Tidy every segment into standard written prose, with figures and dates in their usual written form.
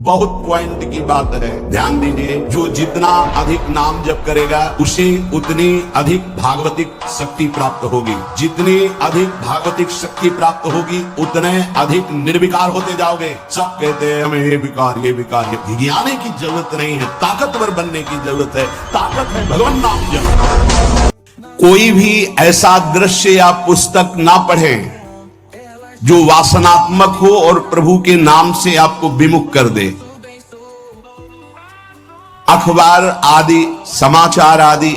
बहुत पॉइंट की बात है, ध्यान दीजिए। जो जितना अधिक नाम जप करेगा उसे उतनी अधिक भागवतिक शक्ति प्राप्त होगी। जितनी अधिक भागवतिक शक्ति प्राप्त होगी उतने अधिक निर्विकार होते जाओगे। सब कहते हैं हमें ये विकार ये विकार, ये भिगियाने की जरूरत नहीं है, ताकतवर बनने की जरूरत है। ताकत है भगवान नाम जप। कोई भी ऐसा दृश्य या पुस्तक ना पढ़े जो वासनात्मक हो और प्रभु के नाम से आपको विमुख कर दे। अखबार आदि, समाचार आदि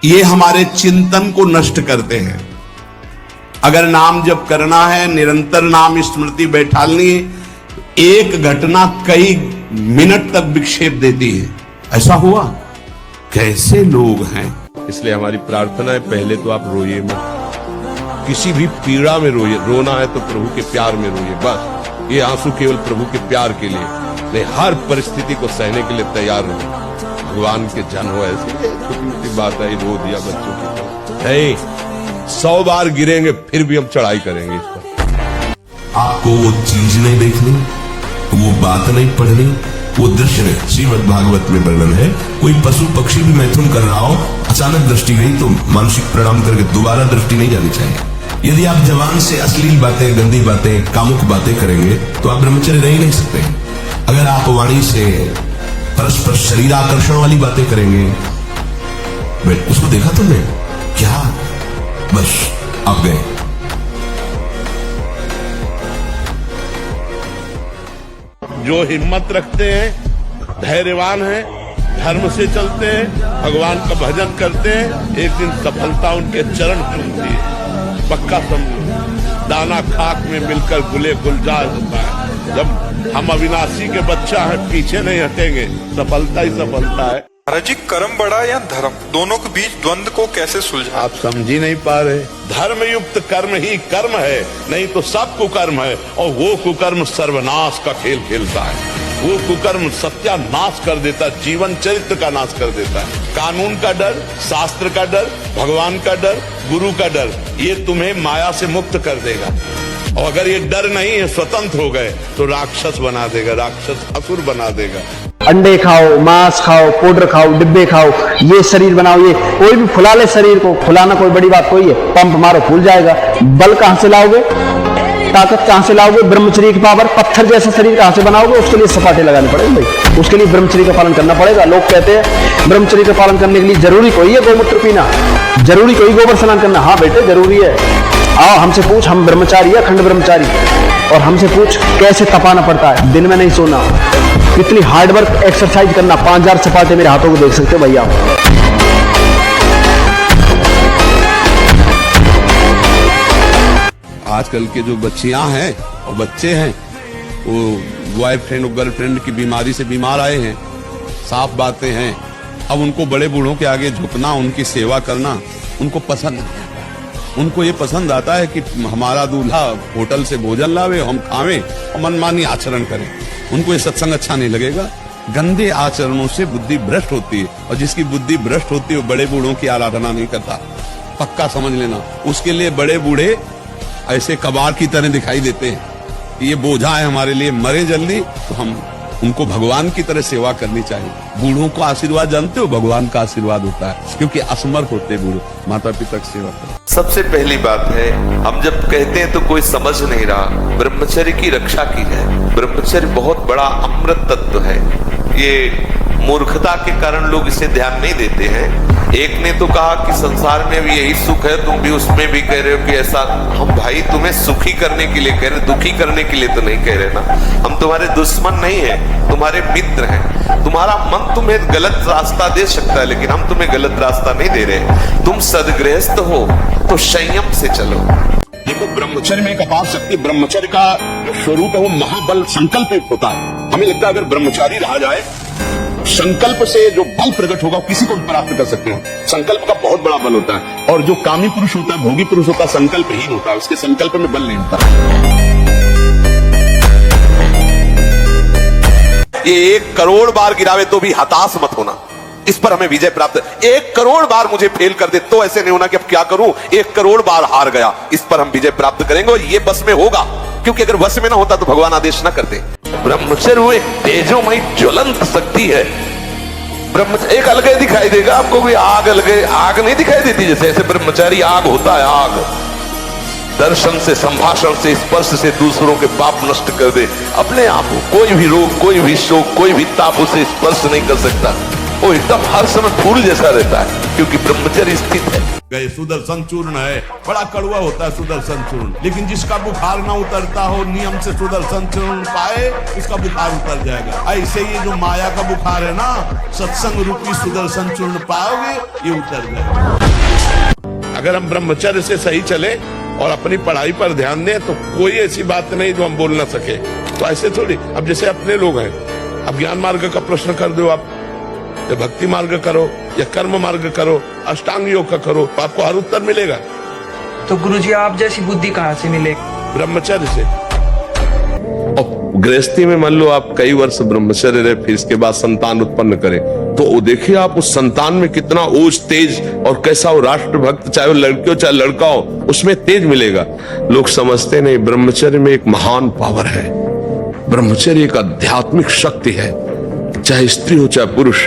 ये हमारे चिंतन को नष्ट करते हैं। अगर नाम जप करना है, निरंतर नाम स्मृति बैठालनी है, एक घटना कई मिनट तक विक्षेप देती है। ऐसा हुआ, कैसे लोग हैं। इसलिए हमारी प्रार्थना है, पहले तो आप रोइए मत, किसी भी पीड़ा में रोइए। रोना है तो प्रभु के प्यार में रोइए, बस। ये आंसू केवल प्रभु के प्यार के लिए नहीं, हर परिस्थिति को सहने के लिए तैयार रहो। भगवान के जन हो, ऐसे छोटी मोटी बात है, रो दिया बच्चों की नहीं, 100 बार गिरेंगे फिर भी हम चढ़ाई करेंगे इस पर। आपको वो चीज नहीं देखनी, वो बात नहीं पढ़नी, वो दृश्य नहीं। श्रीमद् भागवत में वर्णन है, कोई पशु पक्षी भी मैथुन कर रहा हो, अचानक दृष्टि गई तो मानसिक प्रणाम करके दोबारा दृष्टि नहीं जानी चाहिए। यदि आप जवान से अश्लील बातें, गंदी बातें, कामुक बातें करेंगे तो आप ब्रह्मचर्य रह ही नहीं सकते। अगर आप वाणी से परस्पर शरीर आकर्षण वाली बातें करेंगे, उसको देखा तुमने क्या, बस आप गए। जो हिम्मत रखते हैं, धैर्यवान हैं, धर्म से चलते हैं, भगवान का भजन करते हैं, एक दिन सफलता उनके चरण चूमती है। पक्का समझो, दाना खाक में मिलकर गुले गुलजार होता है। जब हम अविनाशी के बच्चा हैं, पीछे नहीं हटेंगे, सफलता ही सफलता है। महाराज जी, कर्म बड़ा या धर्म, दोनों के बीच द्वंद को कैसे सुलझा? आप समझ ही नहीं पा रहे। धर्म युक्त कर्म ही कर्म है, नहीं तो सब कुकर्म है। और वो कुकर्म सर्वनाश का खेल खेलता है। वो कुकर्म सत्यानाश कर देता है, जीवन चरित्र का नाश कर देता है। कानून का डर, शास्त्र का डर, भगवान का डर, गुरु का डर, ये तुम्हें माया से मुक्त कर देगा। और अगर ये डर नहीं है, स्वतंत्र हो गए तो राक्षस बना देगा, राक्षस असुर बना देगा। अंडे खाओ, मांस खाओ, पाउडर खाओ, डिब्बे खाओ, ये शरीर बनाओ, ये कोई भी फुला ले शरीर को, फुलाना कोई बड़ी बात कोई है, पंप मारो फूल जाएगा। बल कहां से लाओगे, ताकत कहां से लाओगे, ब्रह्मचर्य की पावर, पत्थर जैसा शरीर कहां से बनाओगे, उसके लिए सपाटे लगाने पड़ेंगे भाई, उसके लिए ब्रह्मचर्य का पालन करना पड़ेगा। लोग कहते हैं ब्रह्मचर्य का पालन करने के लिए जरूरी कोई है गोमूत्र पीना, जरूरी कोई गोबर स्नान करना। हाँ बेटे जरूरी है, आओ हमसे पूछ, हम ब्रह्मचारी है, अखंड ब्रह्मचारी, और हमसे पूछ कैसे तपाना पड़ता है, दिन में नहीं सोना, कितनी हार्डवर्क एक्सरसाइज करना। 5000 सपाटे मेरे हाथों को देख सकते हो भैया। आजकल के जो बच्चियां हैं और बच्चे हैं, वो बॉयफ्रेंड और गर्लफ्रेंड की बीमारी से बीमार आए हैं, साफ बातें हैं। अब उनको बड़े बूढ़ों के आगे झुकना, उनकी सेवा करना उनको पसंद नहीं। उनको ये पसंद आता है कि हमारा दूल्हा होटल से भोजन लावे, हम खावें और मनमानी आचरण करें। उनको ये सत्संग अच्छा नहीं लगेगा। गंदे आचरणों से बुद्धि भ्रष्ट होती है, और जिसकी बुद्धि भ्रष्ट होती है वो बड़े बूढ़ों की आराधना नहीं करता, पक्का समझ लेना। उसके लिए बड़े बूढ़े ऐसे कबाड़ की तरह दिखाई देते हैं कि ये बोझा है हमारे लिए, मरे जल्दी। तो हम उनको भगवान की तरह सेवा करनी चाहिए। बूढ़ों को आशीर्वाद जानते हो, भगवान का आशीर्वाद होता है, क्योंकि असमर्थ होते बूढ़े, माता पिता की सेवा करें। सबसे पहली बात है, हम जब कहते हैं तो कोई समझ नहीं रहा, ब्रह्मचर्य की रक्षा की है। ब्रह्मचर्य बहुत बड़ा अमृत तत्व है। ये मूर्खता के कारण लोग इसे ध्यान नहीं देते हैं। एक ने तो कहा कि संसार में भी यही सुख है, तुम भी उसमें भी कह रहे हो कि ऐसा। हम भाई तुम्हें सुखी करने के लिए कह रहे, दुखी करने के लिए तो नहीं कह रहे ना। हम तुम्हारे दुश्मन नहीं है, तुम्हारे मित्र हैं। तुम्हारा मन तुम्हें गलत रास्ता दे सकता है, लेकिन हम तुम्हें गलत रास्ता नहीं दे रहे। तुम सदगृहस्थ हो तो संयम से चलो। देखो, ब्रह्मचर्य में एक अपार शक्ति, ब्रह्मचर्य का जो स्वरूप है वो महाबल संकल्प होता है। हमें लगता है अगर ब्रह्मचारी रहा जाए, संकल्प से जो बल प्रकट होगा किसी को भी प्राप्त कर सकते हो। संकल्प का बहुत बड़ा बल होता है। और जो कामी पुरुष होता है, भोगी पुरुष होता है, संकल्पहीन होता है, उसके संकल्प में बल नहीं होता। ये 1 करोड़ बार गिरावे तो भी हताश मत होना, इस पर हमें विजय प्राप्त। 1 करोड़ बार मुझे फेल कर दे तो ऐसे नहीं होना कि अब क्या करूं, 1 करोड़ बार हार गया, इस पर हम विजय प्राप्त करेंगे। और ये बस में होगा, क्योंकि अगर वश में ना होता तो भगवान आदेश ना करते। ब्रह्मचर्य वो एक तेजोमयी ज्वलंत शक्ति है। ब्रह्मचर्य एक अलग दिखाई देगा आपको, कोई आग अलग आग नहीं दिखाई देती, जैसे ऐसे ब्रह्मचारी आग होता है। आग दर्शन से, संभाषण से, स्पर्श से दूसरों के पाप नष्ट कर दे अपने आप। कोई भी रोग, कोई भी शोक, कोई भी ताप उसे स्पर्श नहीं कर सकता। वो एकदम हर समय फूल जैसा रहता है, क्योंकि ब्रह्मचर्य स्थित है। गए सुदर्शन चूर्ण है, बड़ा कड़वा होता है सुदर्शन चूर्ण, लेकिन जिसका बुखार ना उतरता हो, नियम से सुदर्शन चूर्ण पाए, उसका बुखार उतर जाएगा। ऐसे ये जो माया का बुखार है ना, सत्संग रूपी सुदर्शन चूर्ण पाओगे, ये उतर जाएगा। अगर हम ब्रह्मचर्य से सही चले और अपनी पढ़ाई पर ध्यान दें तो कोई ऐसी बात नहीं जो हम बोल ना सके। तो ऐसे थोड़ी, अब जैसे अपने लोग हैं, अब ज्ञान मार्ग का प्रश्न कर दो आप, या भक्ति मार्ग करो या कर्म मार्ग करो, अष्टांग योग का करो, तो आपको हर उत्तर मिलेगा। तो गुरुजी आप जैसी बुद्धि कहाँ से मिले? ब्रह्मचर्य से। गृहस्थी में मान लो आप कई वर्ष ब्रह्मचर्य रहे, फिर इसके बाद संतान उत्पन्न करें, तो देखिए आप उस संतान में कितना ओज, तेज, और कैसा वो राष्ट्रभक्त, चाहे वो लड़की हो चाहे लड़का हो, उसमें तेज मिलेगा। लोग समझते नहीं, ब्रह्मचर्य में एक महान पावर है। ब्रह्मचर्य एक आध्यात्मिक शक्ति है, चाहे स्त्री हो चाहे पुरुष।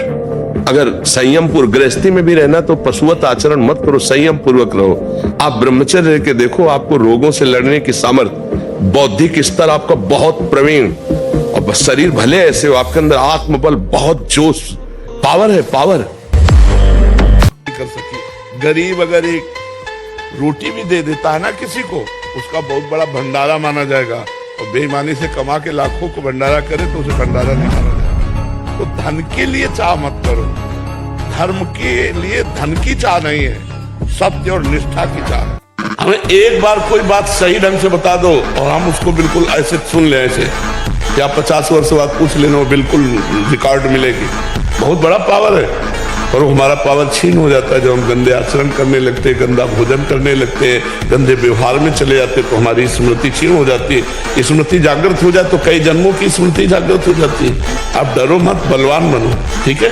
अगर संयम पूर्वक गृहस्थी में भी रहना तो पशुवत आचरण मत करो, संयम पूर्वक रहो। आप ब्रह्मचर्य रह के देखो, आपको रोगों से लड़ने की सामर्थ्य, बौद्धिक स्तर आपका बहुत प्रवीण, और शरीर भले ऐसे हो, आपके अंदर आत्मबल, बहुत जोश, पावर है, पावर कर सके। गरीब अगर एक रोटी भी दे देता है ना किसी को, उसका बहुत बड़ा भंडारा माना जाएगा, और बेईमानी से कमा के लाखों को भंडारा करे तो उसे भंडारा नहीं माना जाएगा। तो धन के लिए चाह मत करो, धर्म के लिए धन की चाह नहीं है, सत्य और निष्ठा की चाह है। हमें एक बार कोई बात सही ढंग से बता दो और हम उसको बिल्कुल ऐसे सुन ले, ऐसे या 50 वर्ष बाद पूछ लेना, बिल्कुल रिकॉर्ड मिलेगी। बहुत बड़ा पावर है, और हमारा पावर छीन हो जाता है जब हम गंदे आचरण करने लगते हैं, गंदा भोजन करने लगते हैं, गंदे व्यवहार में चले जाते हैं, तो हमारी स्मृति छीन हो जाती है। स्मृति जागृत हो जाए तो कई जन्मों की स्मृति जागृत हो जाती है। आप डरो मत, बलवान बनो, ठीक है।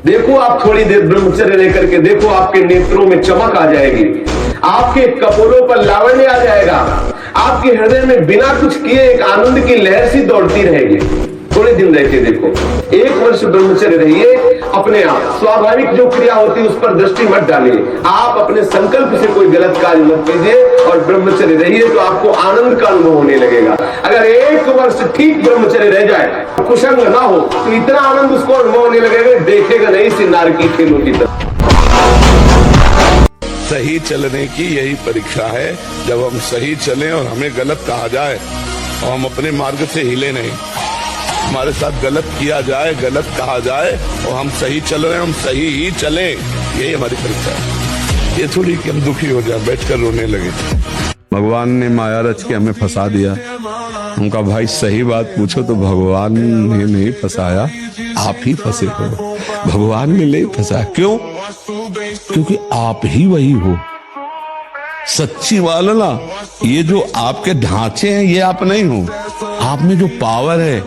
देखो आप थोड़ी देर ब्रह्मचर्य लेकर के देखो, आपके नेत्रों में चमक आ जाएगी, आपके कपोलों पर लावण्य आ जाएगा, आपके हृदय में बिना कुछ किए एक आनंद की लहर सी दौड़ती रहेगी। थोड़े दिन रह के देखो, 1 वर्ष ब्रह्मचर्य रहिए, अपने आप स्वाभाविक जो क्रिया होती है उस पर दृष्टि मत डालिए, आप अपने संकल्प से कोई गलत कार्य मत कीजिए और ब्रह्मचर्य रहिए, तो आपको आनंद का अनुभव होने लगेगा। अगर 1 वर्ष ठीक ब्रह्मचर्य रह जाए, कुसंग ना हो, तो इतना आनंद उसको अनुभव होने लगेगा, देखेगा नहीं सिनार की खेलों की तरह। सही चलने की यही परीक्षा है, जब हम सही चलें और हमें गलत कहा जाए और हम अपने मार्ग से हिले नहीं, हमारे साथ गलत किया जाए, गलत कहा जाए और हम सही चल रहे हैं, हम सही ही चलें, यही हमारी परीक्षा है। ये थोड़ी कि हम दुखी हो जाए, बैठकर रोने लगे। भगवान ने माया रच के हमें फंसा दिया। उनका भाई सही बात पूछो तो भगवान ने नहीं फंसाया, आप ही फंसे हो। भगवान ने नहीं फंसाया, क्यों? क्योंकि आप ही वही हो, सच्ची वाला ना। ये जो आपके ढांचे हैं ये आप नहीं हो, आप में जो पावर है।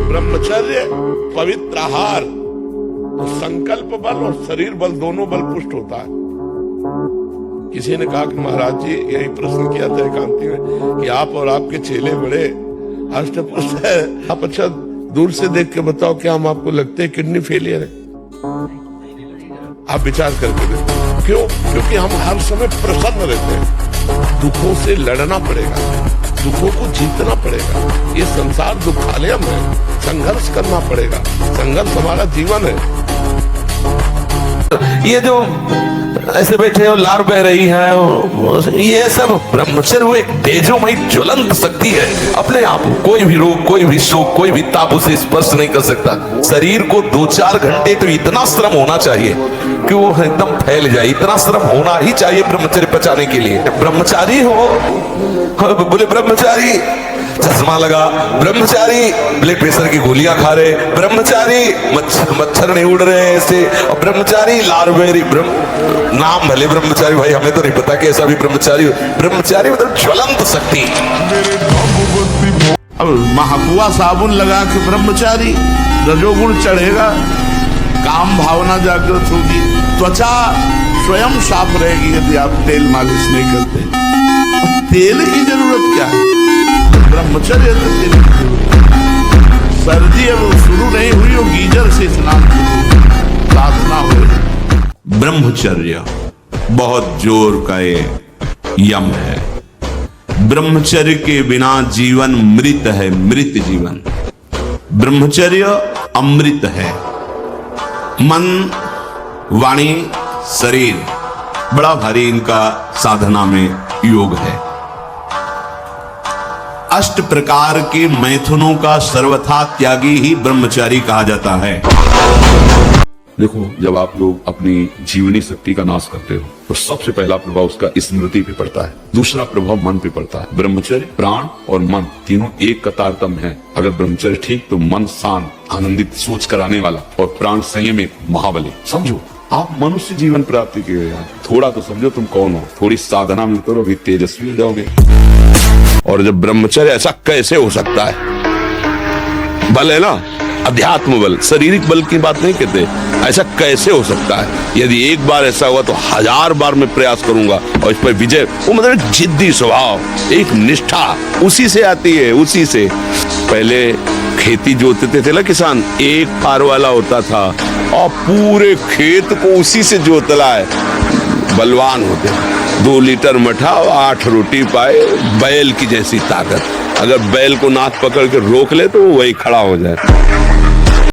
ब्रह्मचर्य, पवित्र आहार, संकल्प बल और शरीर बल दोनों बल पुष्ट होता है। किसी ने कहा कि महाराज जी, यही प्रश्न किया था एकांती में कि आप और आपके चेले बड़े अष्टपुष्ट है, आप अच्छा दूर से देख के बताओ क्या हम आपको लगते हैं किडनी फेलियर है? आप विचार करके देखो। क्यों? क्योंकि हम हर समय प्रसन्न रहते हैं। दुखों से लड़ना पड़ेगा, दुखों को जीतना पड़ेगा। ये संसार दुखालयम है, संघर्ष करना पड़ेगा, संघर्ष हमारा जीवन है। ये जो ऐसे बैठे हो, लार बह रही है, ये सब ब्रह्मचर्य वो एक तेजोमयी ज्वलंत शक्ति है। अपने आप कोई भी रोग, कोई भी शोक, कोई भी ताप उसे स्पर्श नहीं कर सकता। शरीर को 2-4 घंटे तो इतना श्रम होना चाहिए कि वो एकदम फैल जाए, इतना श्रम होना ही चाहिए ब्रह्मचर्य पचाने के लिए। ब्रह्मचारी हो, बोले ब्रह्मचारी चश्मा लगा, ब्रह्मचारी ब्लड प्रेशर की गोलियां खा रहे, ब्रह्मचारी मच्छर नहीं उड़ रहे ऐसे, और ब्रह्मचारी लारवेरी नाम भले ब्रह्मचारी, भाई हमें तो नहीं पता कि ऐसा भी ब्रह्मचारी हो। ब्रह्मचारी मतलब ज्वलंत शक्ति। अब महाकुआ साबुन लगा के ब्रह्मचारी, रजोगुण चढ़ेगा, काम भावना जागृत होगी, त्वचा स्वयं साफ रहेगी यदि आप तेल मालिश नहीं करते। अब तेल की जरूरत क्या है? ब्रह्मचर्य तो तेल की जरूरत है। सर्दी अब शुरू नहीं हुई, वो गीजर से स्नान साधना हो। ब्रह्मचर्य बहुत जोर का ये यम है। ब्रह्मचर्य के बिना जीवन मृत है, मृत जीवन। ब्रह्मचर्य अमृत है। मन, वाणी, शरीर, बड़ा भारी इनका साधना में योग है। अष्ट प्रकार के मैथुनों का सर्वथा त्यागी ही ब्रह्मचारी कहा जाता है। देखो, जब आप लोग अपनी जीवनी शक्ति का नाश करते हो तो सबसे पहला प्रभाव उसका स्मृति पे पड़ता है, दूसरा प्रभाव मन पे पड़ता है। ब्रह्मचर्य, प्राण और मन तीनों एक का तारतम्य है। अगर ब्रह्मचर्य ठीक तो मन शांत, आनंदित, सोच कराने वाला, और प्राण संयमित, महाबली। समझो, आप मनुष्य जीवन प्राप्ति के लिए थोड़ा तो समझो तुम कौन हो। थोड़ी साधना में करो, भी तेजस्वी हो जाओगे। और जब ब्रह्मचर्य, ऐसा कैसे हो सकता है? बल है ना, अध्यात्म बल, शारीरिक बल की बात नहीं कहते। ऐसा कैसे हो सकता है? यदि एक बार ऐसा हुआ तो 1000 बार मैं प्रयास करूंगा और इस पर विजय। वो मतलब जिद्दी स्वभाव, एक निष्ठा उसी से आती है, उसी से। पहले खेती जोतते थे ना किसान, एक फार वाला होता था और पूरे खेत को उसी से जोतला है। बलवान होते, 2 लीटर मठा और 8 रोटी पाए, बैल की जैसी ताकत। अगर बैल को नाथ पकड़ के रोक ले तो वो वही खड़ा हो जाए।